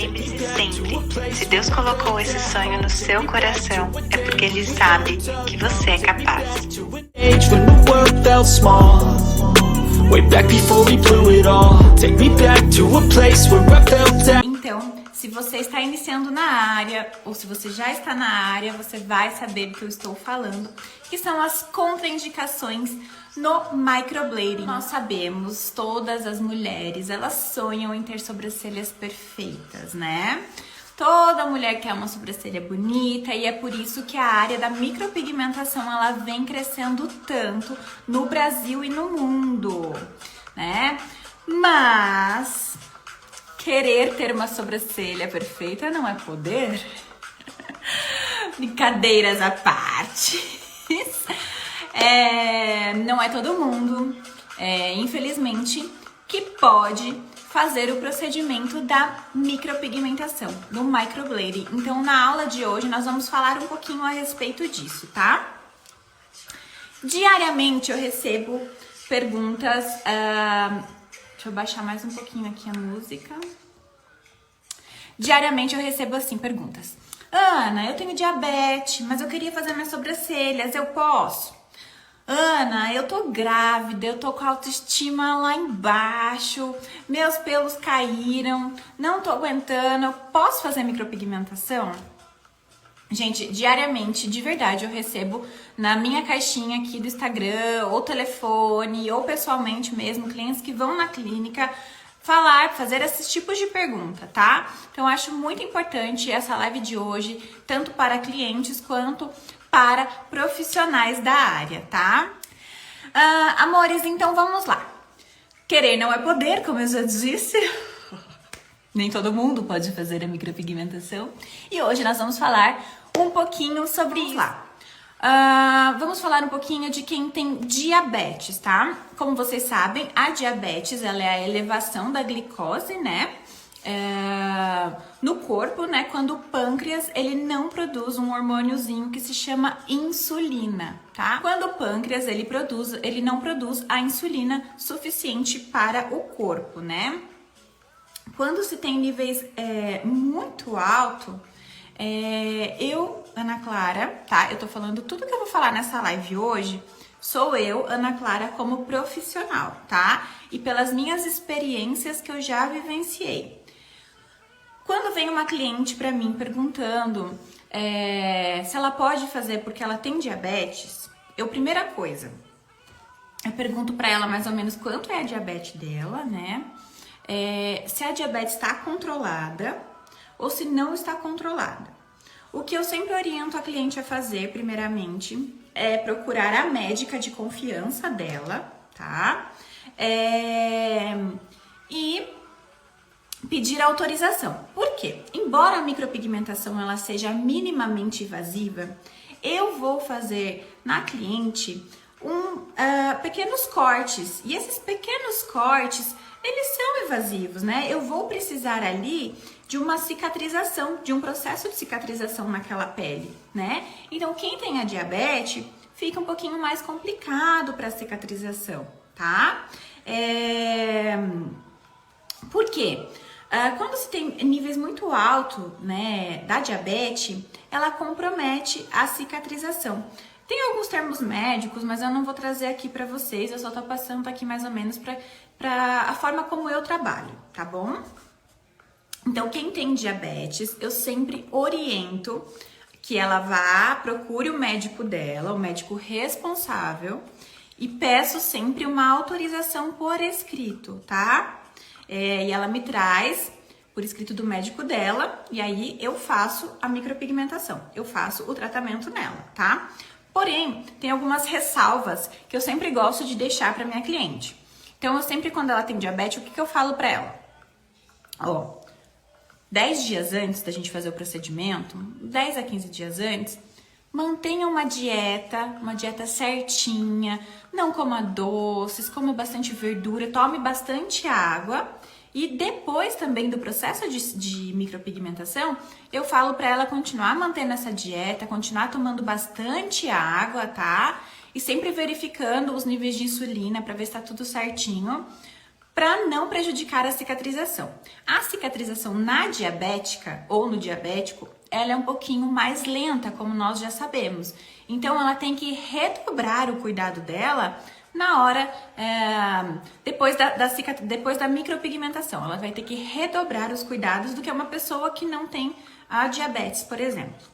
lembre-se sempre, se Deus colocou esse sonho no seu coração, é porque Ele sabe que você é capaz. Então, se você está iniciando na área, ou se você já está na área, você vai saber do que eu estou falando, que são as contraindicações no microblading. Nós sabemos, todas as mulheres, elas sonham em ter sobrancelhas perfeitas, né? Toda mulher quer uma sobrancelha bonita e é por isso que a área da micropigmentação ela vem crescendo tanto no Brasil e no mundo, né? Mas querer ter uma sobrancelha perfeita não é poder. Brincadeiras à parte. Não é todo mundo, infelizmente, que pode fazer o procedimento da micropigmentação, do microblading. Então, na aula de hoje, nós vamos falar um pouquinho a respeito disso, tá? Diariamente eu recebo perguntas. Deixa eu baixar mais um pouquinho aqui a música. Diariamente eu recebo assim perguntas. Ana, eu tenho diabetes, mas eu queria fazer minhas sobrancelhas, eu posso? Ana, eu tô grávida, eu tô com a autoestima lá embaixo, meus pelos caíram, não tô aguentando, eu posso fazer micropigmentação? Gente, diariamente, de verdade, eu recebo na minha caixinha aqui do Instagram, ou telefone, ou pessoalmente mesmo, clientes que vão na clínica fazer esses tipos de pergunta, tá? Então, eu acho muito importante essa live de hoje, tanto para clientes quanto para profissionais da área, tá? Amores, então vamos lá. Querer não é poder, como eu já disse. Nem todo mundo pode fazer a micropigmentação. E hoje nós vamos falar um pouquinho sobre isso. Vamos falar um pouquinho de quem tem diabetes, tá? Como vocês sabem, a diabetes ela é a elevação da glicose, né? No corpo, né? Quando o pâncreas ele não produz um hormôniozinho que se chama insulina, tá? Quando o pâncreas ele não produz a insulina suficiente para o corpo, né? Quando se tem níveis muito alto, Ana Clara, tá? Eu tô falando tudo que eu vou falar nessa live hoje, sou eu, Ana Clara, como profissional, tá? E pelas minhas experiências que eu já vivenciei. Quando vem uma cliente pra mim perguntando se ela pode fazer porque ela tem diabetes, primeira coisa, eu pergunto pra ela mais ou menos quanto é a diabetes dela, né? Se a diabetes está controlada ou se não está controlada. O que eu sempre oriento a cliente a fazer, primeiramente, é procurar a médica de confiança dela, tá? E pedir autorização. Por quê? Embora a micropigmentação ela seja minimamente invasiva, eu vou fazer na cliente pequenos cortes. E esses pequenos cortes, eles são invasivos, né? Eu vou precisar ali de uma cicatrização, de um processo de cicatrização naquela pele, né? Então, quem tem a diabetes, fica um pouquinho mais complicado para a cicatrização, tá? Por quê? Quando se tem níveis muito altos, né, da diabetes, ela compromete a cicatrização. Tem alguns termos médicos, mas eu não vou trazer aqui para vocês, eu só tô passando aqui mais ou menos para a forma como eu trabalho, tá bom? Então, quem tem diabetes, eu sempre oriento que ela procure o médico dela, o médico responsável, e peço sempre uma autorização por escrito, tá? E ela me traz por escrito do médico dela, e aí eu faço a micropigmentação, eu faço o tratamento nela, tá? Porém, tem algumas ressalvas que eu sempre gosto de deixar para minha cliente. Então, eu sempre, quando ela tem diabetes, o que eu falo para ela? 10 dias antes da gente fazer o procedimento, 10 a 15 dias antes, mantenha uma dieta certinha, não coma doces, coma bastante verdura, tome bastante água. E depois também do processo de micropigmentação, eu falo para ela continuar mantendo essa dieta, continuar tomando bastante água, tá? E sempre verificando os níveis de insulina para ver se tá tudo certinho, para não prejudicar a cicatrização. A cicatrização na diabética ou no diabético, ela é um pouquinho mais lenta, como nós já sabemos. Então, ela tem que redobrar o cuidado dela na hora, depois da micropigmentação. Ela vai ter que redobrar os cuidados do que uma pessoa que não tem a diabetes, por exemplo.